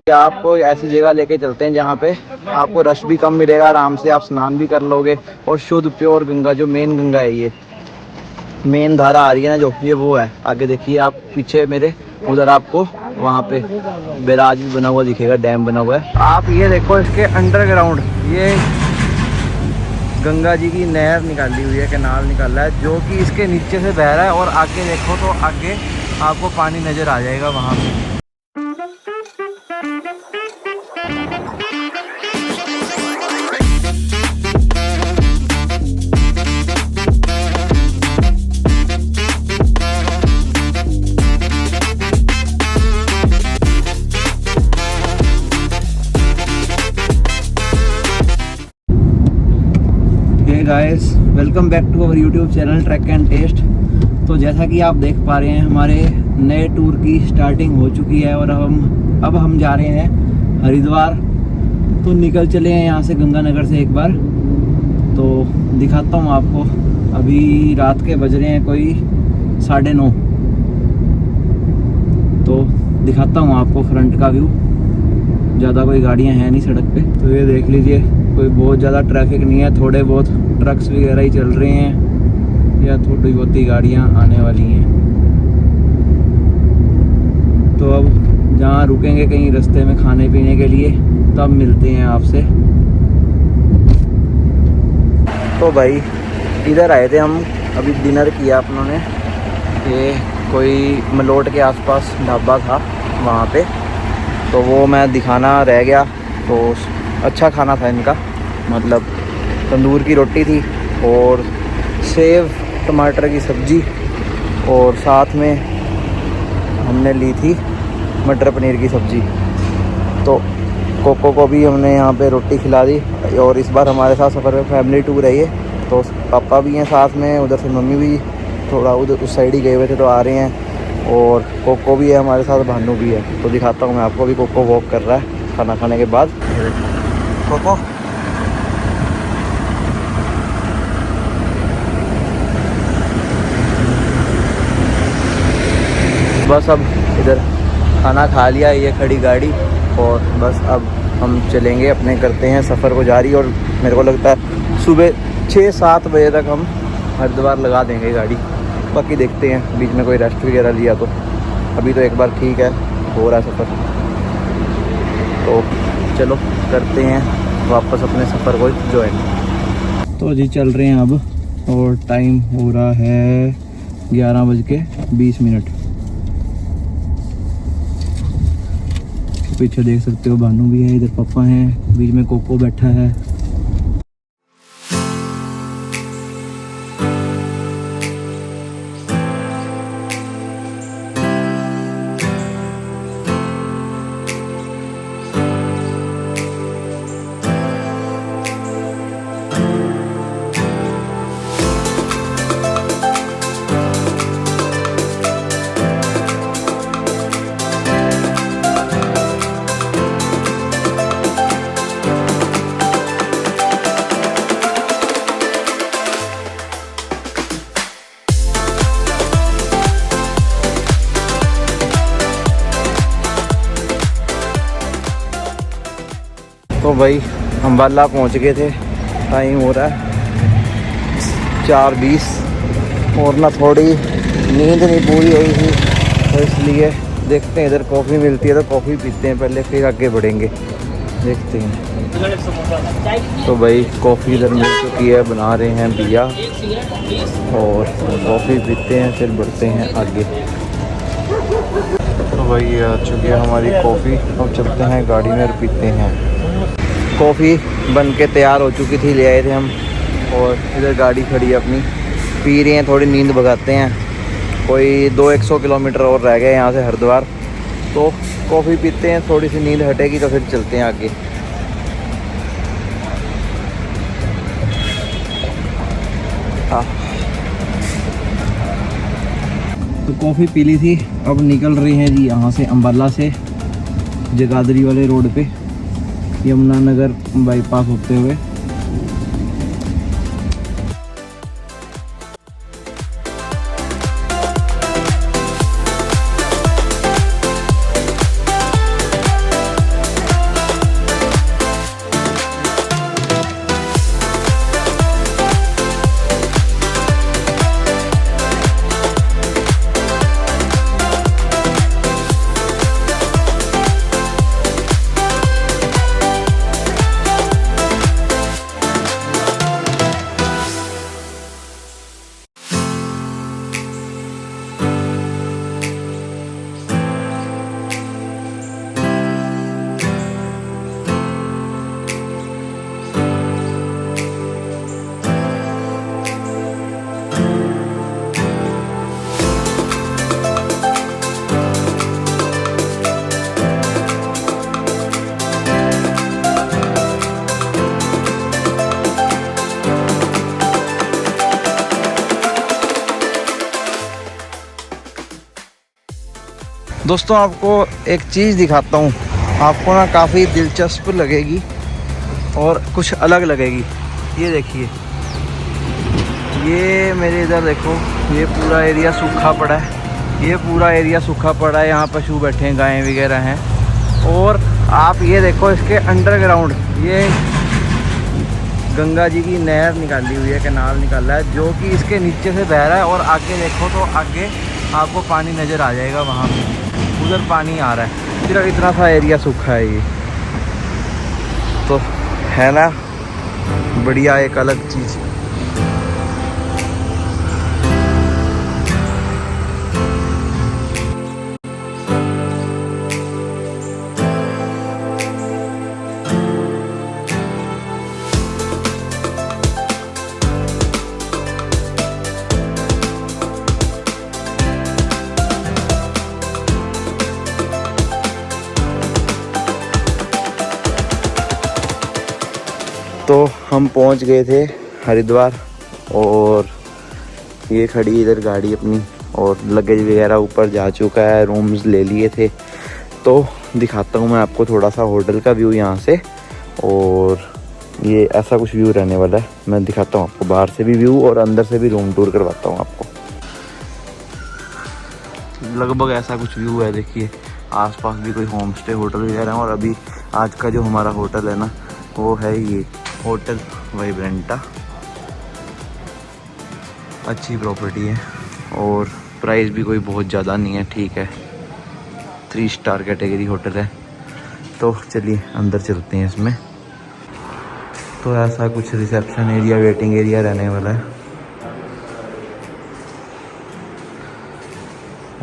आपको ऐसी जगह लेके चलते हैं जहाँ पे आपको रश भी कम मिलेगा, आराम से आप स्नान भी कर लोगे और शुद्ध प्योर गंगा, जो मेन गंगा है, ये मेन धारा आ रही है ना जो, ये वो है। आगे देखिए आप पीछे मेरे, उधर आपको वहाँ पे बैराज भी बना हुआ दिखेगा, डैम बना हुआ है। आप ये देखो इसके अंडरग्राउंड ये गंगा जी की नहर निकाली हुई है, कैनाल निकाला है जो कि इसके नीचे से बह रहा है। और आगे देखो तो आगे आपको पानी नज़र आ जाएगा वहाँ पे। Guys welcome back to our YouTube channel track and test. तो जैसा कि आप देख पा रहे हैं हमारे नए टूर की स्टार्टिंग हो चुकी है और अब हम जा रहे हैं हरिद्वार। तो निकल चले हैं यहाँ से गंगानगर से एक बार। तो दिखाता हूँ आपको, अभी रात के बज रहे हैं कोई 9:30। तो दिखाता हूँ आपको फ्रंट का व्यू। ज़्यादा कोई गाड़ियाँ हैं नहीं सड़क पे, तो ये देख लीजिए, कोई बहुत ज़्यादा ट्रैफिक नहीं है, थोड़े बहुत ट्रक्स वगैरह ही चल रहे हैं या थोड़ी बहुत ही गाड़ियाँ आने वाली हैं। तो अब जहाँ रुकेंगे कहीं रास्ते में खाने पीने के लिए, तब मिलते हैं आपसे। तो भाई इधर आए थे हम, अभी डिनर किया अपनों ने। ये कोई मलोट के आसपास ढाबा था वहाँ पे, तो वो मैं दिखाना रह गया। तो अच्छा खाना था इनका, मतलब तंदूर की रोटी थी और सेव टमाटर की सब्ज़ी, और साथ में हमने ली थी मटर पनीर की सब्ज़ी। तो कोको को भी हमने यहाँ पे रोटी खिला दी। और इस बार हमारे साथ सफ़र में फैमिली टूर है ये, तो पापा भी हैं साथ में, उधर से मम्मी भी थोड़ा उधर उस साइड ही गए हुए थे तो आ रहे हैं, और कोको भी है हमारे साथ, भानु भी है। तो दिखाता हूँ मैं आपको, भी कोको वॉक कर रहा है खाना खाने के बाद। कोको बस अब इधर खाना खा लिया, ये खड़ी गाड़ी, और बस अब हम चलेंगे अपने, करते हैं सफ़र को जारी। और मेरे को लगता है सुबह 6-7 बजे तक हम हरिद्वार लगा देंगे गाड़ी। बाकी देखते हैं बीच में कोई रेस्ट वगैरह लिया तो। अभी तो एक बार ठीक है, हो रहा है सफ़र। तो चलो करते हैं वापस अपने सफ़र को ज्वाइन। तो जी चल रहे हैं अब, और टाइम हो रहा है 11:20। पीछे देख सकते हो भानु भी है, इधर पापा हैं, बीच में कोको बैठा है। तो भाई अम्बाला पहुंच गए थे, टाइम हो रहा है 4:20, और ना थोड़ी नींद नहीं पूरी हुई थी, तो इसलिए देखते हैं इधर कॉफ़ी मिलती है तो कॉफ़ी पीते हैं पहले, फिर आगे बढ़ेंगे, देखते हैं। तो भाई कॉफ़ी इधर मिल चुकी है, बना रहे हैं भैया, और कॉफ़ी पीते हैं फिर बढ़ते हैं आगे। तो भाई ये आ चुकी है हमारी कॉफ़ी, अब चलते हैं गाड़ी में और पीते हैं। कॉफ़ी बन के तैयार हो चुकी थी, ले आए थे हम, और इधर गाड़ी खड़ी है अपनी, पी रहे हैं, थोड़ी नींद भगाते हैं। कोई 200 किलोमीटर और रह गए यहाँ से हरिद्वार, तो कॉफ़ी पीते हैं, थोड़ी सी नींद हटेगी तो फिर चलते हैं आगे। हाँ तो कॉफ़ी पी ली थी, अब निकल रही हैं जी यहाँ से अम्बाला से, जगाधरी वाले रोड पे, यमुनानगर बाईपास होते हुए। दोस्तों आपको एक चीज़ दिखाता हूँ, आपको ना काफ़ी दिलचस्प लगेगी और कुछ अलग लगेगी। ये देखिए, ये मेरे इधर देखो, ये पूरा एरिया सूखा पड़ा है, ये पूरा एरिया सूखा पड़ा है। यहाँ पशु बैठे हैं, गायें वगैरह हैं। और आप ये देखो, इसके अंडरग्राउंड ये गंगा जी की नहर निकाली हुई है, कैनाल निकाला है, जो कि इसके नीचे से बह रहा है। और आगे देखो तो आगे आपको पानी नज़र आ जाएगा, वहाँ उधर पानी आ रहा है। सिर्फ इतना सा एरिया सूखा है ये, तो है ना बढ़िया, एक अलग चीज़। तो हम पहुंच गए थे हरिद्वार, और ये खड़ी इधर गाड़ी अपनी, और लगेज वगैरह ऊपर जा चुका है, रूम्स ले लिए थे। तो दिखाता हूँ मैं आपको थोड़ा सा होटल का व्यू यहाँ से, और ये ऐसा कुछ व्यू रहने वाला है। मैं दिखाता हूँ आपको बाहर से भी व्यू और अंदर से भी रूम टूर करवाता हूँ आपको। लगभग ऐसा कुछ व्यू है, देखिए आसपास भी कोई होम स्टे होटल वगैरह है। और अभी आज का जो हमारा होटल है ना, वो है ये होटल वाइब्रेंटा। अच्छी प्रॉपर्टी है और प्राइस भी कोई बहुत ज़्यादा नहीं है, ठीक है। 3 स्टार कैटेगरी होटल है। तो चलिए अंदर चलते हैं इसमें। तो ऐसा कुछ रिसेप्शन एरिया, वेटिंग एरिया रहने वाला है,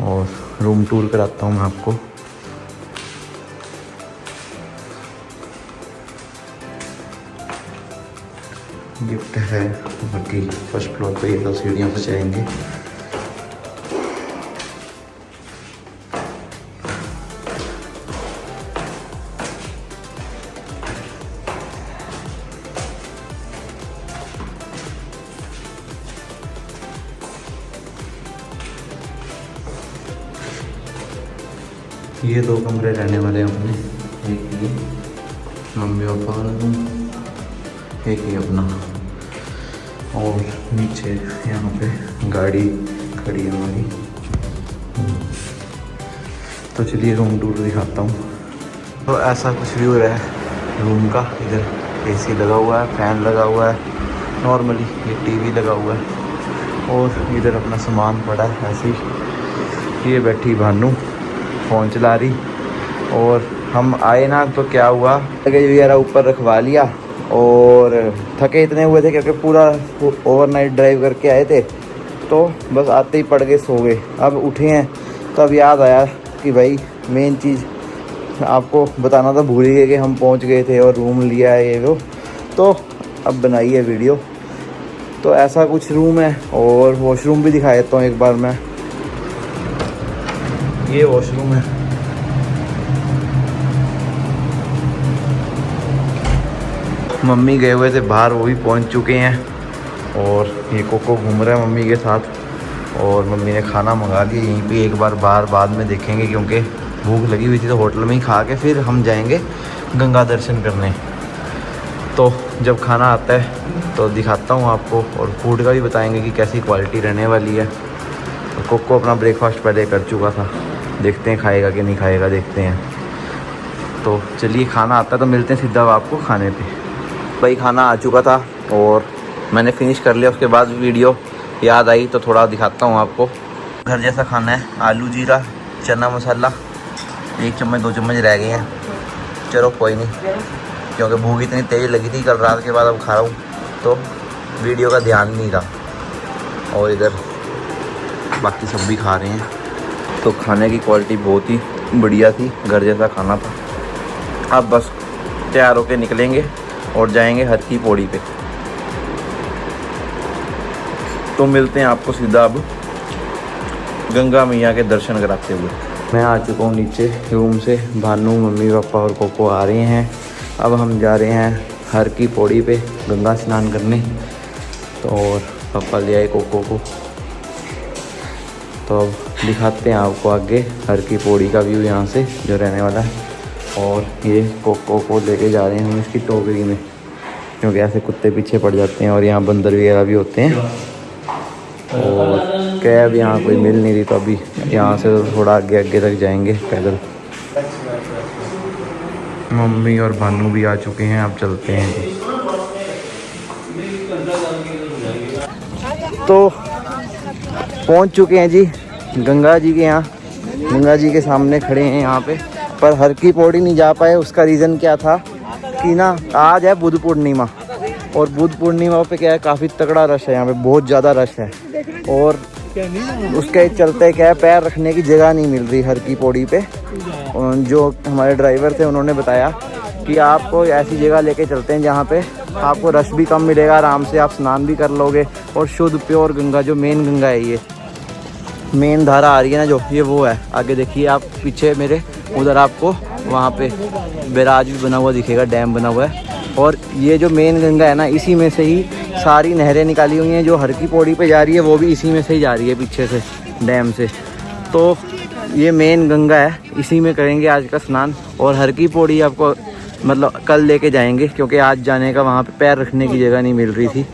और रूम टूर कराता हूँ मैं आपको। गिफ्ट है, बाकी फर्स्ट फ्लोर पे ये 2 सीढ़ियों से जाएंगे। ये 2 कमरे रहने वाले हैं अपने, एक ये मम्मी पापा वाला रूम, एक ही अपना, और नीचे यहाँ पे गाड़ी खड़ी है हमारी। तो चलिए रूम टूर दिखाता हूँ। तो ऐसा कुछ व्यू है रूम का। इधर एसी लगा हुआ है, फैन लगा हुआ है, नॉर्मली ये टीवी लगा हुआ है, और इधर अपना सामान पड़ा है ऐसे ही। ये बैठी भानू फ़ोन चला रही, और हम आए ना तो क्या हुआ, लगेज वगैरह ऊपर रखवा लिया, और थके इतने हुए थे क्योंकि पूरा ओवरनाइट ड्राइव करके आए थे, तो बस आते ही पड़ गए, सो गए। अब उठे हैं तो अब याद आया कि भाई मेन चीज़ आपको बताना था, भूल ही गए कि हम पहुंच गए थे और रूम लिया है ये वो। तो अब बनाई है वीडियो। तो ऐसा कुछ रूम है, और वॉशरूम भी दिखा देता हूँ एक बार मैं। ये वॉशरूम है, मम्मी गए हुए थे बाहर, वो भी पहुंच चुके हैं, और ये कोको घूम रहा है मम्मी के साथ। और मम्मी ने खाना मंगा लिया यहीं पे, एक बार बाहर बाद में देखेंगे क्योंकि भूख लगी हुई थी, तो होटल में ही खा के फिर हम जाएंगे गंगा दर्शन करने। तो जब खाना आता है तो दिखाता हूँ आपको, और फूड का भी बताएंगे कि कैसी क्वालिटी रहने वाली है। तो कोको अपना ब्रेकफास्ट पहले कर चुका था, देखते हैं खाएगा कि नहीं खाएगा, देखते हैं। तो चलिए खाना आता है तो मिलते हैं सीधा आपको खाने पे। भाई खाना आ चुका था और मैंने फिनिश कर लिया, उसके बाद वीडियो याद आई तो थोड़ा दिखाता हूँ आपको। घर जैसा खाना है, आलू जीरा चना मसाला, 1 चम्मच 2 चम्मच रह गए हैं, चलो कोई नहीं, क्योंकि भूख इतनी तेज़ लगी थी कल रात के बाद, अब खा रहा हूँ तो वीडियो का ध्यान नहीं रहा। और इधर बाकी सब भी खा रहे हैं। तो खाने की क्वालिटी बहुत ही बढ़िया थी, घर जैसा खाना था। अब बस तैयार होके निकलेंगे और जाएंगे हर की पौड़ी पे। तो मिलते हैं आपको सीधा अब गंगा मैया के दर्शन कराते हुए। मैं आ चुका हूँ नीचे रूम से, भानू मम्मी पापा और कोको आ रहे हैं। अब हम जा रहे हैं हर की पौड़ी पे गंगा स्नान करने। तो और पापा ले आए कोको को, तो अब दिखाते हैं आपको आगे हर की पौड़ी का व्यू यहाँ से जो रहने वाला है। और ये कोको को लेके जा रहे हैं हम इसकी टोकरी में, क्योंकि ऐसे कुत्ते पीछे पड़ जाते हैं और यहाँ बंदर वगैरह भी होते हैं। और कैब यहाँ कोई मिल नहीं रही, तो अभी यहाँ से थोड़ा आगे आगे तक जाएंगे पैदल। मम्मी और भानू भी आ चुके हैं, अब चलते हैं जी। तो पहुँच चुके हैं जी गंगा जी के यहाँ। गंगा जी के सामने खड़े हैं यहाँ पे, पर हर की पौड़ी नहीं जा पाए। उसका रीज़न क्या था कि ना, आज है बुद्ध पूर्णिमा, और बुद्ध पूर्णिमा पे क्या है, काफ़ी तगड़ा रश है यहाँ पे, बहुत ज़्यादा रश है। और उसके चलते क्या है, पैर रखने की जगह नहीं मिल रही हर की पौड़ी पे। जो हमारे ड्राइवर थे उन्होंने बताया कि आपको ऐसी जगह लेके चलते हैं जहाँ पे आपको रश भी कम मिलेगा, आराम से आप स्नान भी कर लोगे, और शुद्ध प्योर गंगा, जो मेन गंगा है, ये मेन धारा आ रही है ना जो, ये वो है। आगे देखिए आप पीछे मेरे, उधर आपको वहाँ पे बैराज भी बना हुआ दिखेगा, डैम बना हुआ है। और ये जो मेन गंगा है ना, इसी में से ही सारी नहरें निकाली हुई हैं। जो हर की पौड़ी पे जा रही है वो भी इसी में से ही जा रही है, पीछे से डैम से। तो ये मेन गंगा है, इसी में करेंगे आज का स्नान। और हर की पौड़ी आपको मतलब कल लेके जाएंगे, क्योंकि आज जाने का वहाँ पे पैर रखने की जगह नहीं मिल रही थी।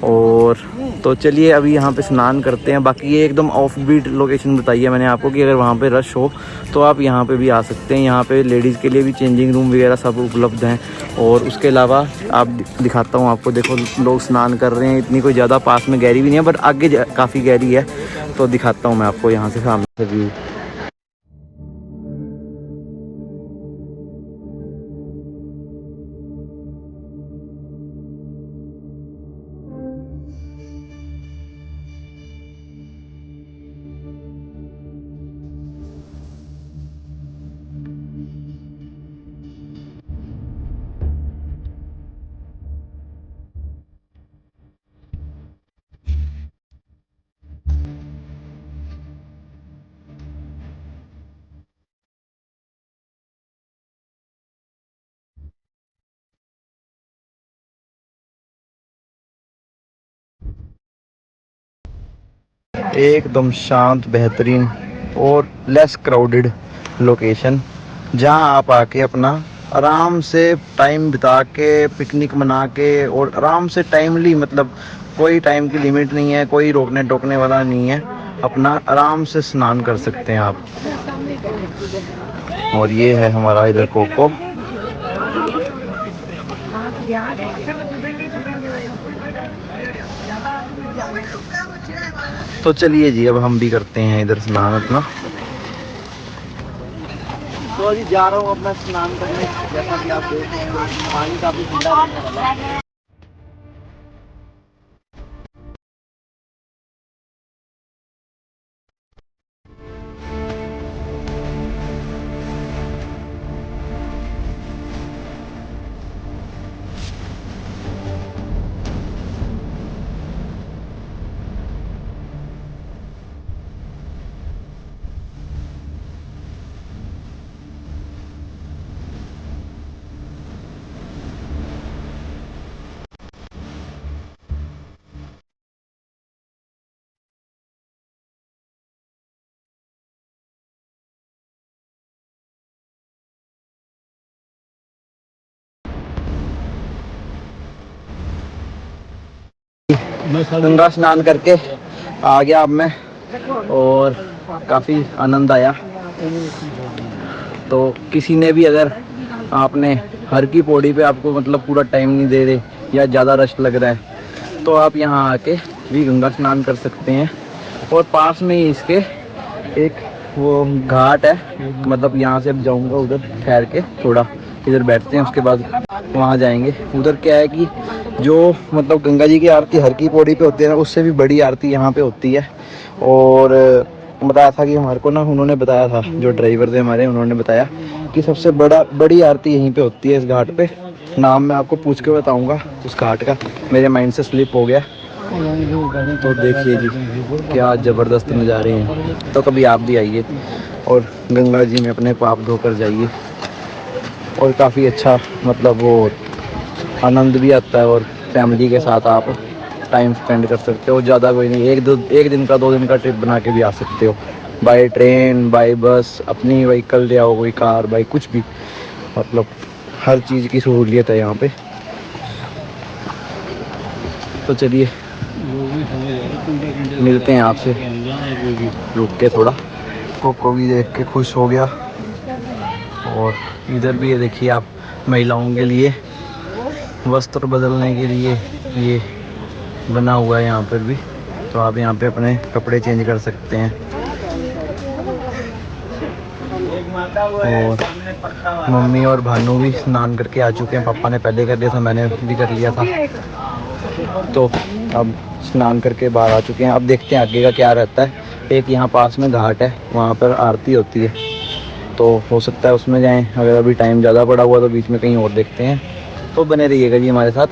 और तो चलिए अभी यहाँ पे स्नान करते हैं। बाकी ये एकदम ऑफ बीट लोकेशन बताई है मैंने आपको कि अगर वहाँ पे रश हो तो आप यहाँ पे भी आ सकते हैं। यहाँ पे लेडीज़ के लिए भी चेंजिंग रूम वगैरह सब उपलब्ध हैं। और उसके अलावा आप दिखाता हूँ आपको, देखो लोग स्नान कर रहे हैं। इतनी कोई ज़्यादा पास में गहरी भी नहीं है, बट आगे काफ़ी गहरी है। तो दिखाता हूँ मैं आपको यहाँ से सामने से व्यू। एकदम शांत, बेहतरीन और लेस क्राउडेड लोकेशन, जहां आप आके अपना आराम से टाइम बिता के, पिकनिक मना के, और आराम से टाइमली, मतलब कोई टाइम की लिमिट नहीं है, कोई रोकने टोकने वाला नहीं है, अपना आराम से स्नान कर सकते हैं आप। और ये है हमारा इधर कोको। तो चलिए जी, अब हम भी करते हैं इधर स्नान अपना। तो अभी जा रहा हूँ अपना स्नान करने। जैसा कि आप देख रहे हैं पानी काफी ठंडा है। गंगा स्नान करके आ गया अब मैं, और काफ़ी आनंद आया। तो किसी ने भी, अगर आपने हर की पौड़ी पे आपको मतलब पूरा टाइम नहीं दे रहे या ज़्यादा रश लग रहा है, तो आप यहाँ आके भी गंगा स्नान कर सकते हैं। और पास में ही इसके एक वो घाट है, मतलब यहाँ से अब जाऊँगा उधर, ठहर के थोड़ा इधर बैठते हैं, उसके बाद वहाँ जाएंगे। उधर क्या है कि जो मतलब गंगा जी की आरती हर की पौड़ी पे होती है ना, उससे भी बड़ी आरती यहाँ पे होती है। और बताया था कि हमारे को ना, उन्होंने बताया था, जो ड्राइवर थे हमारे, उन्होंने बताया कि सबसे बड़ी आरती यहीं पे होती है, इस घाट पे। नाम मैं आपको पूछ के बताऊँगा उस घाट का, मेरे माइंड से स्लिप हो गया। तो देखिए जी, क्या ज़बरदस्त नज़ारे हैं। तो कभी आप भी आइए और गंगा जी में अपने पाप धोकर जाइए, और काफ़ी अच्छा मतलब वो आनंद भी आता है। और फैमिली के साथ आप टाइम स्पेंड कर सकते हो, ज़्यादा कोई नहीं, एक दिन का 2 दिन का ट्रिप बना के भी आ सकते हो, बाय ट्रेन बाय बस, अपनी व्हीकल ले आओ, कोई कार बाइक कुछ भी, मतलब हर चीज़ की सहूलियत है यहाँ पे। तो चलिए मिलते हैं आपसे, रुक के थोड़ा। कोको भी देख के खुश हो गया। और इधर भी ये देखिए आप, महिलाओं के लिए वस्त्र बदलने के लिए ये बना हुआ है यहाँ पर भी, तो आप यहाँ पे अपने कपड़े चेंज कर सकते हैं। और मम्मी और भानु भी स्नान करके आ चुके हैं, पापा ने पहले कर लिया था, मैंने भी कर लिया था, तो अब स्नान करके बाहर आ चुके हैं। अब देखते हैं आगे का क्या रहता है। एक यहाँ पास में घाट है, वहाँ पर आरती होती है, तो हो सकता है उसमें जाएं। अगर अभी टाइम ज़्यादा पड़ा हुआ तो बीच में कहीं और देखते हैं। तो बने रहिएगा जी हमारे साथ।